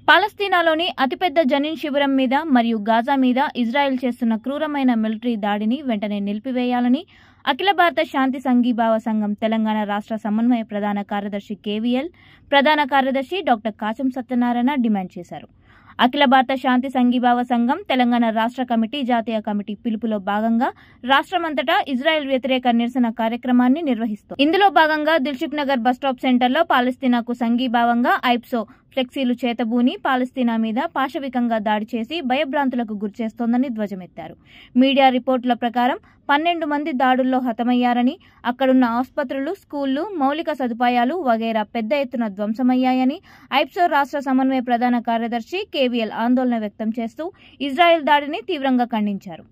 పాలస్తీనాలోని అతిపెద్ద జనీన్ శిబిరం మీద మరియు గాజా మీద ఇజ్రాయెల్ చేస్తున్న క్రూరమైన మిలిటరీ దాడిని వెంటనే నిలిపివేయాలని అఖిల భారత శాంతి సంఘీభావ సంఘం తెలంగాణ రాష్ట్ర సమన్వయ ప్రధాన కార్యదర్శి కేవీఎల్, ప్రధాన కార్యదర్శి డాక్టర్ కాచం సత్యనారాయణ డిమాండ్ చేశారు. అఖిల భారత శాంతి సంఘీభావ సంఘం తెలంగాణ రాష్ట్ర కమిటీ జాతీయ కమిటీ పిలుపులో భాగంగా రాష్ట్రమంతటా ఇజ్రాయెల్ వ్యతిరేక నిరసన కార్యక్రమాన్ని నిర్వహిస్తోంది. ఇందులో భాగంగా దిల్సుఖ్ నగర్ బస్టాప్ సెంటర్లో పాలస్తీనాకు సంఘీభావంగా ఐప్సో ఫ్లెక్సీలు చేతబూని పాలస్తీనా మీద పాశవికంగా దాడి చేసి భయభ్రాంతులకు గురిచేస్తోందని ధ్వజమెత్తారు. మీడియా రిపోర్టుల ప్రకారం 12 మంది దాడుల్లో హతమయ్యారని, అక్కడున్న ఆసుపత్రులు, స్కూళ్లు, మౌలిక సదుపాయాలు వగైరా పెద్ద ఎత్తున ధ్వంసమయ్యాయని ఐప్సో రాష్ట్ర సమన్వయ ప్రధాన కార్యదర్శి కేవీఎల్ ఆందోళన వ్యక్తం చేస్తూ ఇజ్రాయెల్ దాడిని తీవ్రంగా ఖండించారు.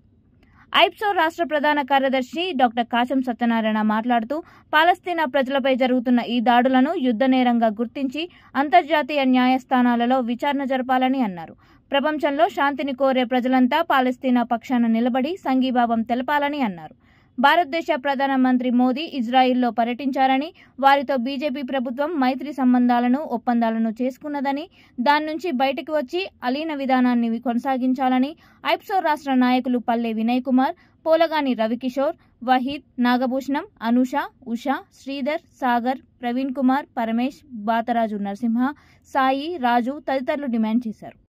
ఐప్సో రాష్ట్ర ప్రధాన కార్యదర్శి డాక్టర్ కాచం సత్యనారాయణ మాట్లాడుతూ పాలస్తీనా ప్రజలపై జరుగుతున్న ఈ దాడులను యుద్ధ నేరంగా గుర్తించి అంతర్జాతీయ న్యాయస్థానాలలో విచారణ జరపాలని అన్నారు. ప్రపంచంలో శాంతిని కోరే ప్రజలంతా పాలస్తీనా పక్షాన నిలబడి సంఘీభావం తెలపాలని అన్నారు. భారతదేశ ప్రధానమంత్రి మోదీ ఇజ్రాయిల్లో పర్యటించారని, వారితో బీజేపీ ప్రభుత్వం మైత్రి సంబంధాలను, ఒప్పందాలను చేసుకున్నదని, దాని నుంచి బయటకు వచ్చి అలీన విధానాన్ని కొనసాగించాలని ఐప్సో రాష్ట్ర నాయకులు పల్లె వినయ్ కుమార్, పోలగాని రవికిషోర్, వహీద్, నాగభూషణం, అనూష, ఉషా, శ్రీధర్, సాగర్, ప్రవీణ్ కుమార్, పరమేష్, బాతరాజు నరసింహ, సాయి, రాజు తదితరులు డిమాండ్ చేశారు.